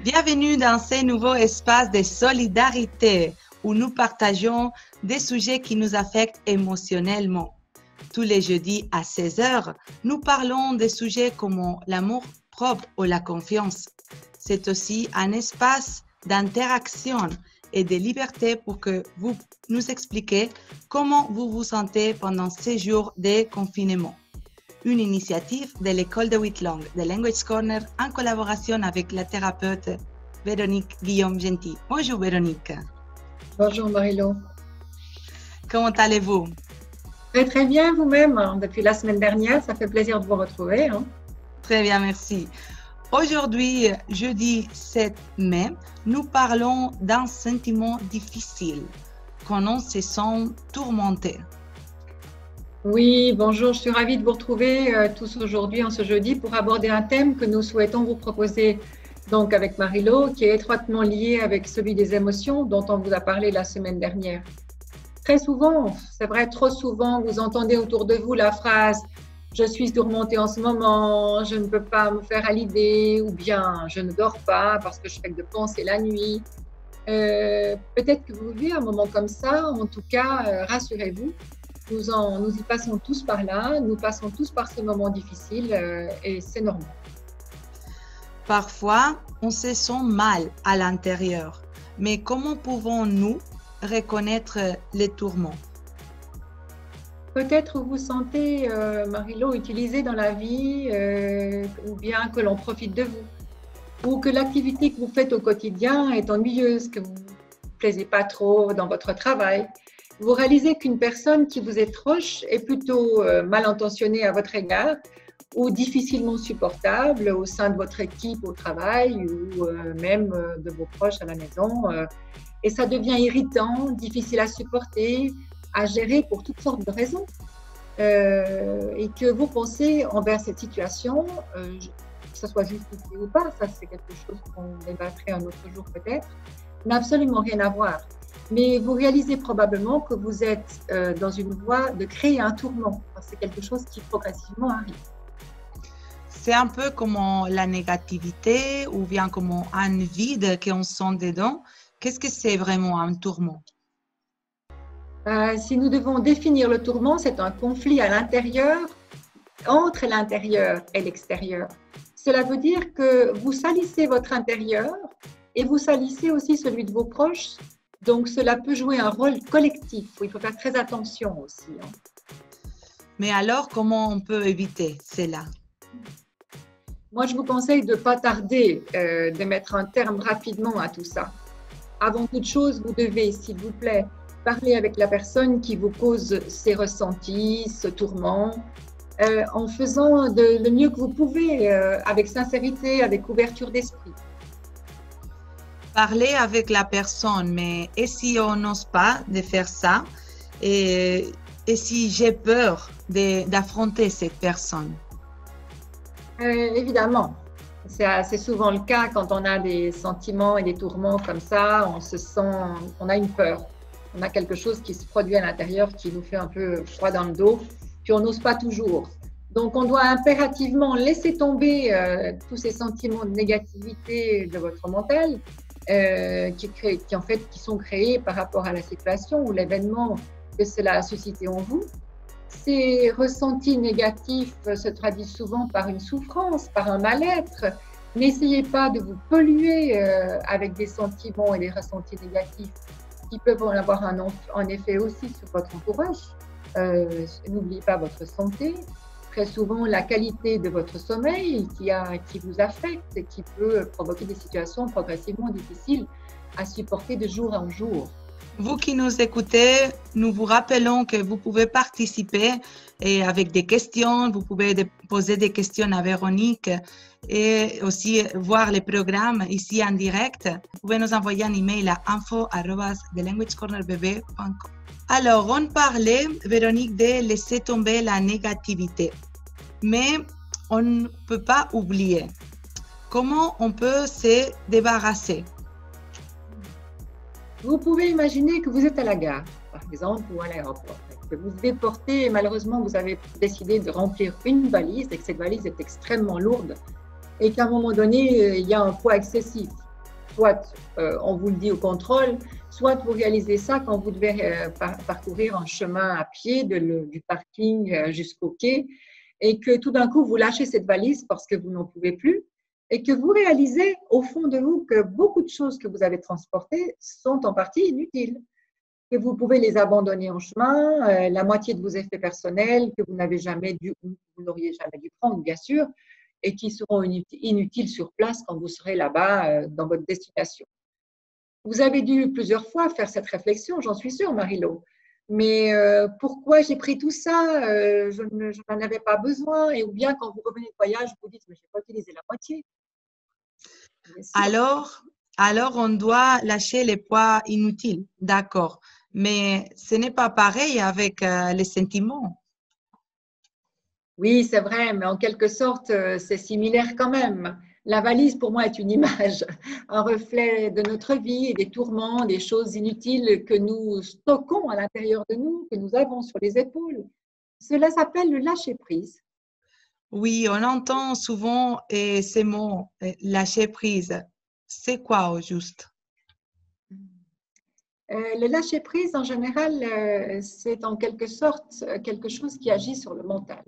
Bienvenue dans ce nouveau espace de solidarité où nous partageons des sujets qui nous affectent émotionnellement. Tous les jeudis à 16 heures, nous parlons des sujets comme l'amour propre ou la confiance. C'est aussi un espace d'interaction et de liberté pour que vous nous expliquiez comment vous vous sentez pendant ces jours de confinement. Une initiative de l'école de Whitlang, de Language Corner, en collaboration avec la thérapeute Véronique Guillaume-Gentil. Bonjour Véronique. Bonjour Marilo. Comment allez-vous? Très bien vous-même. Depuis la semaine dernière, ça fait plaisir de vous retrouver. Très bien, merci. Aujourd'hui, jeudi 7 mai, nous parlons d'un sentiment difficile, quand on se sent tourmenté. Oui, bonjour, je suis ravie de vous retrouver tous aujourd'hui, en ce jeudi, pour aborder un thème que nous souhaitons vous proposer donc avec Marilo, qui est étroitement lié avec celui des émotions dont on vous a parlé la semaine dernière. Très souvent, c'est vrai, trop souvent, vous entendez autour de vous la phrase « je suis tourmentée en ce moment, je ne peux pas me faire à l'idée » ou bien « je ne dors pas parce que je fais que de penser la nuit ». Peut-être que vous vivez un moment comme ça, en tout cas, rassurez-vous. Nous y passons tous par là, nous passons tous par ces moments difficiles et c'est normal. Parfois, on se sent mal à l'intérieur, mais comment pouvons-nous reconnaître les tourments? Peut-être vous sentez, Marilo, utilisé dans la vie ou bien que l'on profite de vous ou que l'activité que vous faites au quotidien est ennuyeuse, que vous ne plaisez pas trop dans votre travail. Vous réalisez qu'une personne qui vous est proche est plutôt mal intentionnée à votre égard ou difficilement supportable au sein de votre équipe au travail ou même de vos proches à la maison. Et ça devient irritant, difficile à supporter, à gérer pour toutes sortes de raisons. Et que vous pensez envers cette situation, que ce soit justifié ou pas, ça c'est quelque chose qu'on débattrait un autre jour peut-être, n'a absolument rien à voir. Mais vous réalisez probablement que vous êtes dans une voie de créer un tourment. C'est quelque chose qui progressivement arrive. C'est un peu comme la négativité ou bien comme un vide qu'on sent dedans. Qu'est-ce que c'est vraiment un tourment? Si nous devons définir le tourment, c'est un conflit à l'intérieur, entre l'intérieur et l'extérieur. Cela veut dire que vous salissez votre intérieur et vous salissez aussi celui de vos proches. Donc, cela peut jouer un rôle collectif. Il faut faire très attention aussi. Mais alors, comment on peut éviter cela? Moi, je vous conseille de ne pas tarder, de mettre un terme rapidement à tout ça. Avant toute chose, vous devez, s'il vous plaît, parler avec la personne qui vous cause ces ressentis, ce tourment, en faisant le mieux que vous pouvez, avec sincérité, avec ouverture d'esprit. Parler avec la personne, mais et si on n'ose pas de faire ça, et si j'ai peur d'affronter cette personne? Évidemment, c'est assez souvent le cas quand on a des sentiments et des tourments comme ça, on a une peur, on a quelque chose qui se produit à l'intérieur qui nous fait un peu froid dans le dos, puis on n'ose pas toujours. Donc, on doit impérativement laisser tomber tous ces sentiments de négativité de votre mental, qui sont créés par rapport à la situation ou l'événement que cela a suscité en vous. Ces ressentis négatifs se traduisent souvent par une souffrance, par un mal-être. N'essayez pas de vous polluer avec des sentiments et des ressentis négatifs qui peuvent en avoir un effet aussi sur votre entourage. N'oubliez pas votre santé. Très souvent, la qualité de votre sommeil qui vous affecte et qui peut provoquer des situations progressivement difficiles à supporter de jour en jour. Vous qui nous écoutez, nous vous rappelons que vous pouvez participer et avec des questions. Vous pouvez poser des questions à Véronique et aussi voir les programmes ici en direct. Vous pouvez nous envoyer un email à info@thelanguagecornerbb.com. Alors, on parlait, Véronique, de laisser tomber la négativité. Mais on ne peut pas oublier. Comment on peut se débarrasser? Vous pouvez imaginer que vous êtes à la gare, par exemple, ou à l'aéroport, que vous devez porter, et malheureusement, vous avez décidé de remplir une valise et que cette valise est extrêmement lourde et qu'à un moment donné, il y a un poids excessif. soit on vous le dit au contrôle, soit vous réalisez ça quand vous devez parcourir un chemin à pied du parking jusqu'au quai et que tout d'un coup vous lâchez cette valise parce que vous n'en pouvez plus et que vous réalisez au fond de vous que beaucoup de choses que vous avez transportées sont en partie inutiles, que vous pouvez les abandonner en chemin, la moitié de vos effets personnels que vous n'auriez jamais dû prendre, bien sûr, et qui seront inutiles sur place quand vous serez là-bas dans votre destination. Vous avez dû plusieurs fois faire cette réflexion, j'en suis sûre, Marie-Laure. Mais pourquoi j'ai pris tout ça je n'en avais pas besoin. Et ou bien quand vous revenez de voyage, vous dites, mais je n'ai pas utilisé la moitié. Alors, on doit lâcher les poids inutiles, d'accord. Mais ce n'est pas pareil avec les sentiments. Oui, c'est vrai, mais en quelque sorte, c'est similaire quand même. La valise, pour moi, est une image, un reflet de notre vie et des tourments, des choses inutiles que nous stockons à l'intérieur de nous, que nous avons sur les épaules. Cela s'appelle le lâcher-prise. Oui, on entend souvent ces mots, lâcher prise. C'est quoi au juste? Le lâcher-prise, en général, c'est en quelque sorte quelque chose qui agit sur le mental.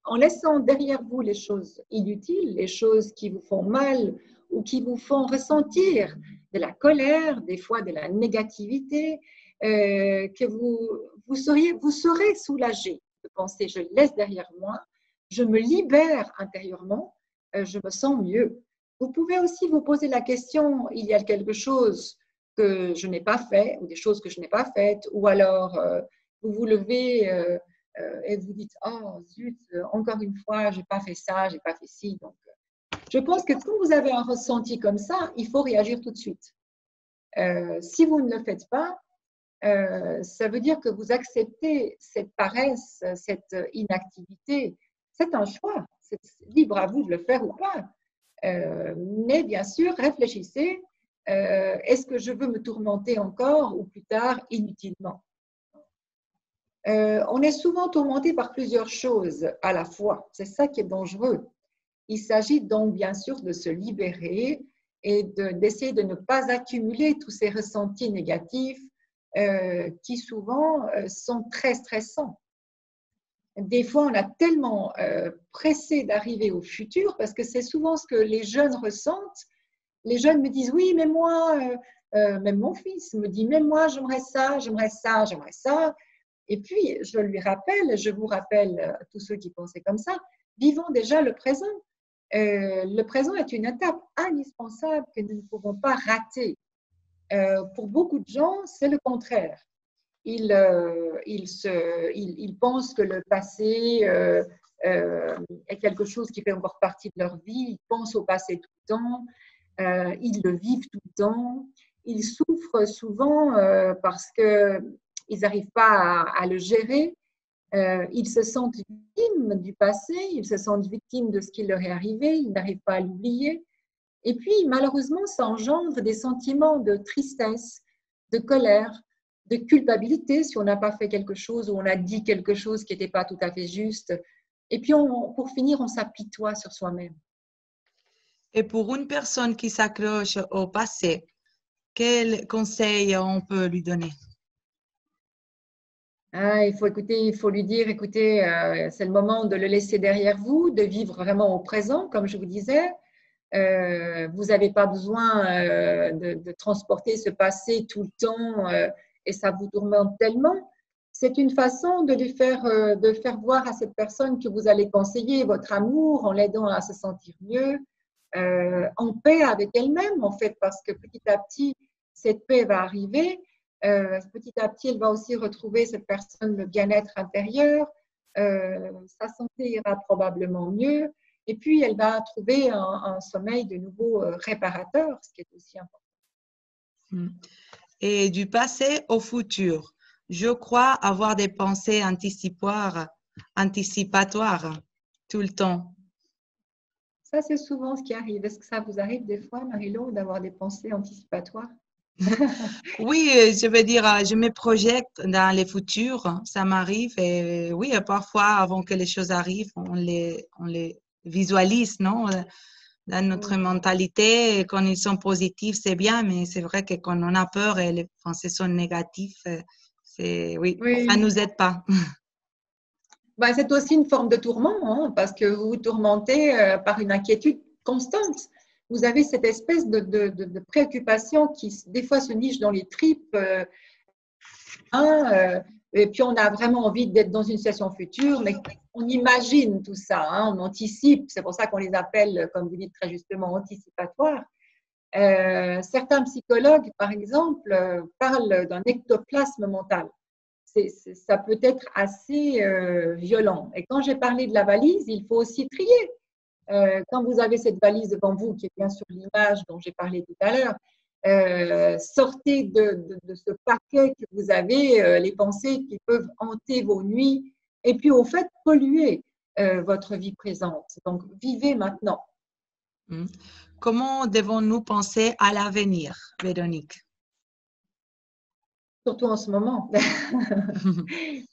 En laissant derrière vous les choses inutiles, les choses qui vous font mal ou qui vous font ressentir de la colère, des fois de la négativité, que vous serez soulagé de penser, je laisse derrière moi, je me libère intérieurement, je me sens mieux. Vous pouvez aussi vous poser la question, il y a quelque chose que je n'ai pas fait ou des choses que je n'ai pas faites, ou alors vous vous levez et vous dites « Oh zut, encore une fois, je n'ai pas fait ça, je n'ai pas fait ci. » Donc, je pense que quand vous avez un ressenti comme ça, il faut réagir tout de suite. Si vous ne le faites pas, ça veut dire que vous acceptez cette paresse, cette inactivité. C'est un choix. C'est libre à vous de le faire ou pas. Mais bien sûr, réfléchissez. Est-ce que je veux me tourmenter encore ou plus tard inutilement? On est souvent tourmenté par plusieurs choses à la fois. C'est ça qui est dangereux. Il s'agit donc bien sûr de se libérer et d'essayer de ne pas accumuler tous ces ressentis négatifs qui souvent sont très stressants. Des fois, on a tellement pressé d'arriver au futur parce que c'est souvent ce que les jeunes ressentent. Les jeunes me disent « Oui, mais moi, même mon fils me dit « Mais moi, j'aimerais ça, j'aimerais ça, j'aimerais ça. » Et puis, je lui rappelle, je vous rappelle, tous ceux qui pensaient comme ça, vivons déjà le présent. Le présent est une étape indispensable que nous ne pouvons pas rater. Pour beaucoup de gens, c'est le contraire. Ils pensent que le passé est quelque chose qui fait encore partie de leur vie. Ils pensent au passé tout le temps. Ils le vivent tout le temps. Ils souffrent souvent parce qu'ils n'arrivent pas à le gérer. Ils se sentent victimes du passé, ils se sentent victimes de ce qui leur est arrivé, ils n'arrivent pas à l'oublier. Et puis, malheureusement, ça engendre des sentiments de tristesse, de colère, de culpabilité si on n'a pas fait quelque chose ou on a dit quelque chose qui n'était pas tout à fait juste. Et puis, pour finir, on s'apitoie sur soi-même. Et pour une personne qui s'accroche au passé, quel conseil on peut lui donner? Il faut lui dire, écoutez, c'est le moment de le laisser derrière vous, de vivre vraiment au présent, comme je vous disais. Vous n'avez pas besoin de transporter ce passé tout le temps et ça vous tourmente tellement. C'est une façon de faire voir à cette personne que vous allez conseiller votre amour en l'aidant à se sentir mieux, en paix avec elle-même, en fait, parce que petit à petit, cette paix va arriver. Petit à petit, elle va aussi retrouver cette personne le bien-être intérieur, sa santé ira probablement mieux, et puis elle va trouver un sommeil de nouveau réparateur, ce qui est aussi important. Et du passé au futur, je crois avoir des pensées anticipatoires tout le temps. Ça, c'est souvent ce qui arrive. Est-ce que ça vous arrive des fois, Marie-Laure, d'avoir des pensées anticipatoires? Oui, je veux dire, je me projette dans le futur, ça m'arrive et oui, parfois avant que les choses arrivent, on les visualise, non? dans notre mentalité. Et quand ils sont positifs, c'est bien, mais c'est vrai que quand on a peur et les pensées sont négatives, oui, ça Oui. nous aide pas. Ben, c'est aussi une forme de tourment, hein, parce que vous vous tourmentez par une inquiétude constante. Vous avez cette espèce de préoccupation qui, des fois, se niche dans les tripes. Et puis, on a vraiment envie d'être dans une situation future, mais on imagine tout ça, hein, on anticipe. C'est pour ça qu'on les appelle, comme vous dites très justement, anticipatoires. Certains psychologues, par exemple, parlent d'un ectoplasme mental. Ça peut être assez violent. Et quand j'ai parlé de la valise, il faut aussi trier. Quand vous avez cette valise devant vous, qui est bien sûr l'image dont j'ai parlé tout à l'heure, sortez de ce paquet que vous avez, les pensées qui peuvent hanter vos nuits, et puis au fait polluer votre vie présente. Donc, vivez maintenant. Comment devons-nous penser à l'avenir, Véronique? Surtout en ce moment.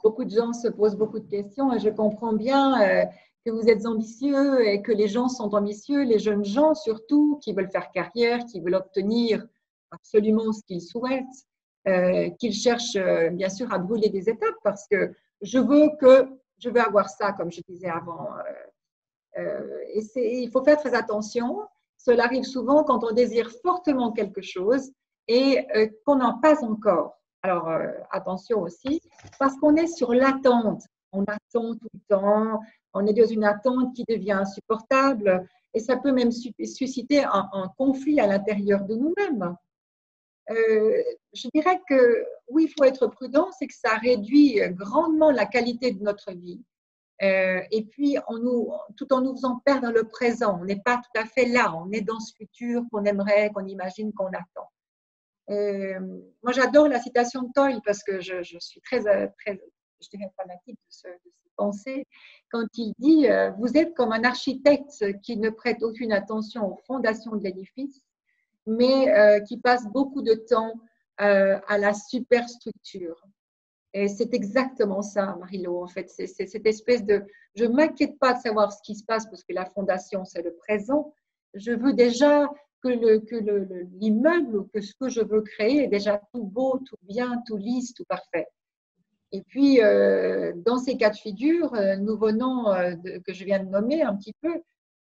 Beaucoup de gens se posent beaucoup de questions et je comprends bien que vous êtes ambitieux et que les gens sont ambitieux, les jeunes gens surtout, qui veulent faire carrière, qui veulent obtenir absolument ce qu'ils souhaitent, qu'ils cherchent bien sûr à brûler des étapes parce que je veux avoir ça, comme je disais avant. Il faut faire très attention. Cela arrive souvent quand on désire fortement quelque chose et qu'on n'en passe encore. Alors, attention aussi, parce qu'on est sur l'attente. On attend tout le temps, on est dans une attente qui devient insupportable et ça peut même susciter un conflit à l'intérieur de nous-mêmes. Je dirais que oui, il faut être prudent, c'est que ça réduit grandement la qualité de notre vie. Et puis, tout en nous faisant perdre le présent, on n'est pas tout à fait là, on est dans ce futur qu'on aimerait, qu'on imagine, qu'on attend. Moi, j'adore la citation de Toyle parce que je suis très, je dirais, fanatique de ces pensées. Quand il dit « Vous êtes comme un architecte qui ne prête aucune attention aux fondations de l'édifice, mais qui passe beaucoup de temps à la superstructure. » Et c'est exactement ça, Marie-Laure, en fait. C'est cette espèce de… Je ne m'inquiète pas de savoir ce qui se passe parce que la fondation, c'est le présent. Je veux déjà que l'immeuble ou que ce que je veux créer est déjà tout beau, tout bien, tout lisse, tout parfait. Et puis, dans ces cas de figure, nous venons, que je viens de nommer un petit peu,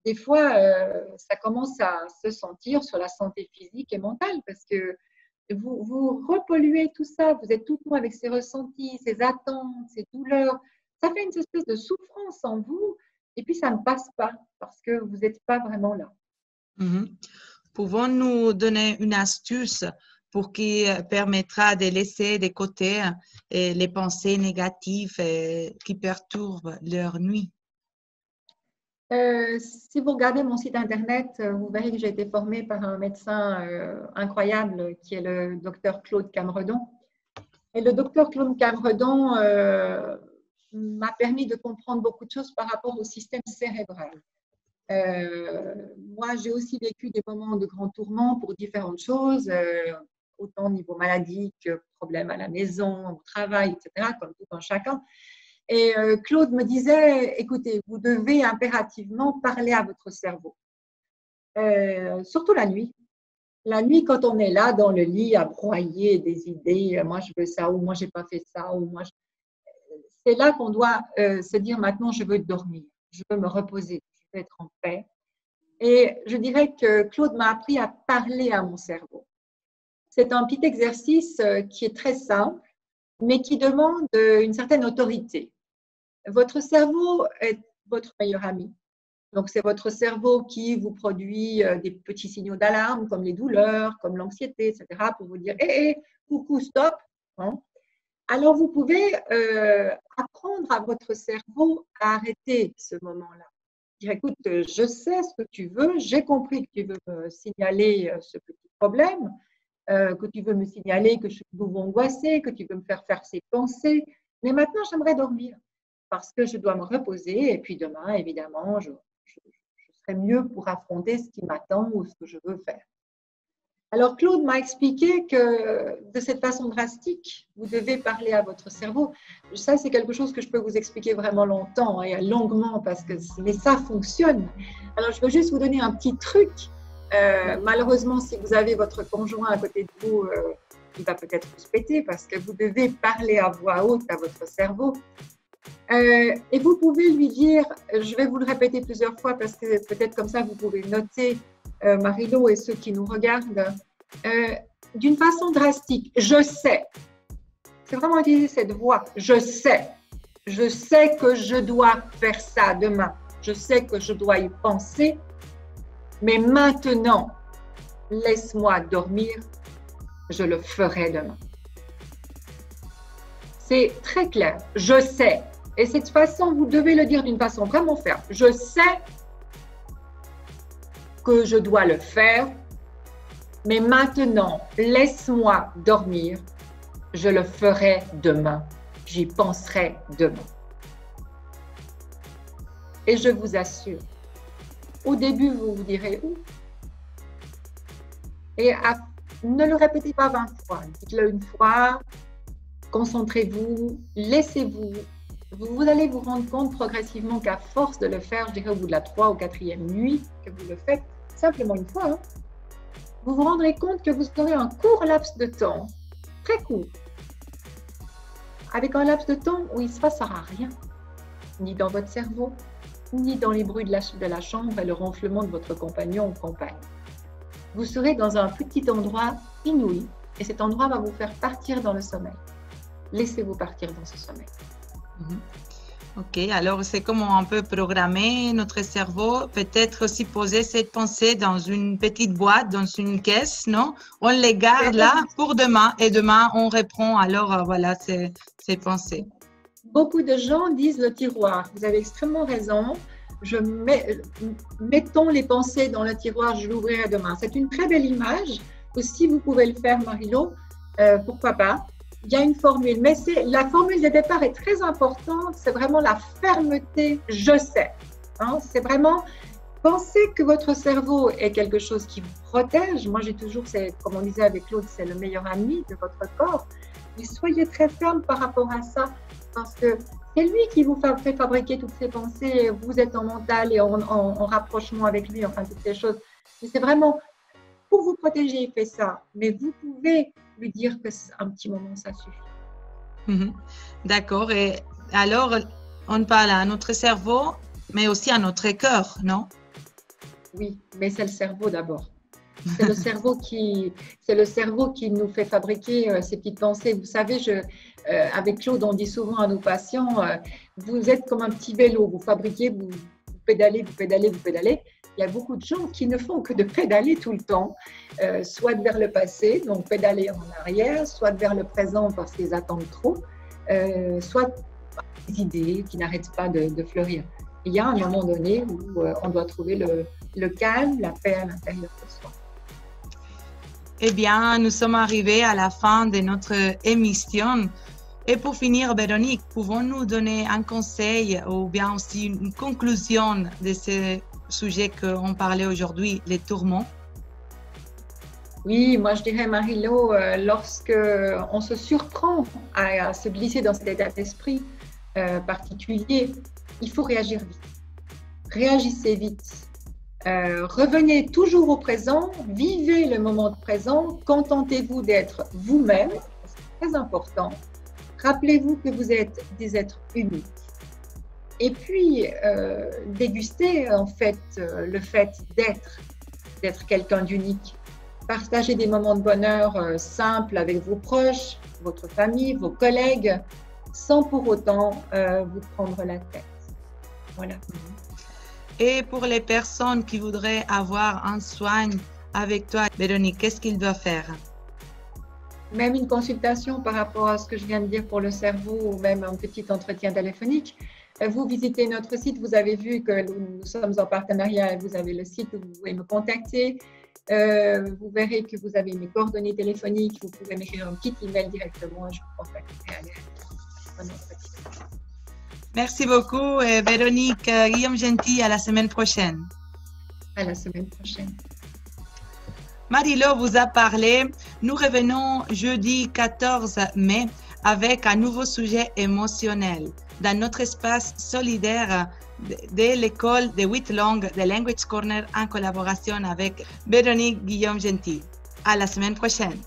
des fois, ça commence à se sentir sur la santé physique et mentale parce que vous repolluez tout ça, vous êtes tout le temps avec ces ressentis, ces attentes, ces douleurs. Ça fait une espèce de souffrance en vous et puis ça ne passe pas parce que vous n'êtes pas vraiment là. Pouvons-nous donner une astuce pour qui permettra de laisser de côté les pensées négatives qui perturbent leur nuit? Si vous regardez mon site internet, vous verrez que j'ai été formée par un médecin incroyable qui est le docteur Claude Cameredon. Et le docteur Claude Cameredon m'a permis de comprendre beaucoup de choses par rapport au système cérébral. Moi, j'ai aussi vécu des moments de grands tourments pour différentes choses, autant au niveau maladie que problèmes à la maison, au travail, etc., comme tout un chacun. Et Claude me disait, écoutez, vous devez impérativement parler à votre cerveau, surtout la nuit. La nuit, quand on est là dans le lit à broyer des idées, moi je veux ça, ou moi j'ai pas fait ça, ou moi… C'est là qu'on doit se dire maintenant je veux dormir, je veux me reposer, je veux être en paix. Et je dirais que Claude m'a appris à parler à mon cerveau. C'est un petit exercice qui est très simple, mais qui demande une certaine autorité. Votre cerveau est votre meilleur ami. Donc, c'est votre cerveau qui vous produit des petits signaux d'alarme, comme les douleurs, comme l'anxiété, etc., pour vous dire « Hé, coucou, stop hein ». Alors, vous pouvez apprendre à votre cerveau à arrêter ce moment-là. Dire « Écoute, je sais ce que tu veux, j'ai compris que tu veux me signaler ce petit problème, que tu veux me signaler que je suis nouveau angoissée, que tu veux me faire faire ces pensées, mais maintenant, j'aimerais dormir parce que je dois me reposer et puis demain, évidemment, je serai mieux pour affronter ce qui m'attend ou ce que je veux faire. » Alors, Claude m'a expliqué que de cette façon drastique, vous devez parler à votre cerveau. Ça, c'est quelque chose que je peux vous expliquer vraiment longtemps et longuement, mais ça fonctionne. Alors, je veux juste vous donner un petit truc. Malheureusement, si vous avez votre conjoint à côté de vous, il va peut-être vous péter parce que vous devez parler à voix haute à votre cerveau. Et vous pouvez lui dire, je vais vous le répéter plusieurs fois parce que peut-être comme ça, vous pouvez noter, Marie-Lo et ceux qui nous regardent, d'une façon drastique. Je sais. C'est vraiment utiliser cette voix. Je sais. Je sais que je dois faire ça demain. Je sais que je dois y penser. Mais maintenant, laisse-moi dormir. Je le ferai demain. C'est très clair. Je sais. Et cette façon, vous devez le dire d'une façon vraiment ferme. Je sais que je dois le faire, mais maintenant, laisse-moi dormir. Je le ferai demain. J'y penserai demain. Et je vous assure, au début, vous vous direz où? Et ne le répétez pas 20 fois. Dites-le une fois. Concentrez-vous. Laissez-vous. Vous allez vous rendre compte progressivement qu'à force de le faire, je dirais au bout de la 3e ou 4e nuit que vous le faites, simplement une fois, hein, vous vous rendrez compte que vous aurez un court laps de temps, très court, avec un laps de temps où il ne se passera rien, ni dans votre cerveau, ni dans les bruits de la chambre et le ronflement de votre compagnon ou compagne. Vous serez dans un petit endroit inouï et cet endroit va vous faire partir dans le sommeil. Laissez-vous partir dans ce sommeil. Ok, alors c'est comment on peut programmer notre cerveau, peut-être aussi poser cette pensée dans une petite boîte, dans une caisse, non? On les garde là pour demain et demain on reprend alors voilà ces pensées. Beaucoup de gens disent le tiroir. Vous avez extrêmement raison. Mettons les pensées dans le tiroir, je l'ouvrirai demain. C'est une très belle image. Si vous pouvez le faire, Marie-Lo, pourquoi pas? Il y a une formule, mais la formule de départ est très importante. C'est vraiment la fermeté. Je sais. Hein, c'est vraiment penser que votre cerveau est quelque chose qui vous protège. Moi, j'ai toujours, comme on disait avec Claude, c'est le meilleur ami de votre corps. Mais soyez très ferme par rapport à ça, parce que c'est lui qui vous fait fabriquer toutes ces pensées. Vous êtes en mental et en rapprochement avec lui, enfin toutes ces choses. Mais c'est vraiment pour vous protéger, il fait ça. Mais vous pouvez lui dire que un petit moment, ça suffit. D'accord. Et alors, on parle à notre cerveau, mais aussi à notre cœur, non? Oui, mais c'est le cerveau d'abord. C'est le cerveau qui nous fait fabriquer ces petites pensées. Vous savez, avec Claude, on dit souvent à nos patients, vous êtes comme un petit vélo, vous fabriquez, vous pédalez, vous pédalez, vous pédalez. Il y a beaucoup de gens qui ne font que de pédaler tout le temps, soit vers le passé, donc pédaler en arrière, soit vers le présent parce qu'ils attendent trop, soit des idées qui n'arrêtent pas de fleurir. Il y a un moment donné où on doit trouver le calme, la paix à l'intérieur de soi. Eh bien, nous sommes arrivés à la fin de notre émission. Et pour finir, Véronique, pouvons-nous donner un conseil ou bien aussi une conclusion de ce sujet qu'on parlait aujourd'hui, les tourments? Oui, moi je dirais, Marie-Lo, lorsque on se surprend à se glisser dans cet état d'esprit particulier, il faut réagir vite. Réagissez vite. Revenez toujours au présent, vivez le moment présent, contentez-vous d'être vous-même, c'est très important. Rappelez-vous que vous êtes des êtres uniques. Et puis, dégustez en fait le fait d'être quelqu'un d'unique. Partagez des moments de bonheur simples avec vos proches, votre famille, vos collègues, sans pour autant vous prendre la tête. Voilà. Et pour les personnes qui voudraient avoir un soin avec toi, Véronique, qu'est-ce qu'ils doivent faire? Même une consultation par rapport à ce que je viens de dire pour le cerveau ou même un petit entretien téléphonique. Vous visitez notre site, vous avez vu que nous sommes en partenariat, vous avez le site où vous pouvez me contacter. Vous verrez que vous avez mes coordonnées téléphoniques, vous pouvez m'écrire un petit email directement et je vous contacterai à l'entretien. Merci beaucoup, Véronique. Guillaume Gentil, à la semaine prochaine. À la semaine prochaine. Marie-Laure vous a parlé. Nous revenons jeudi 14 mai avec un nouveau sujet émotionnel dans notre espace solidaire de l'école de 8 langues de Language Corner en collaboration avec Véronique Guillaume-Gentil. À la semaine prochaine.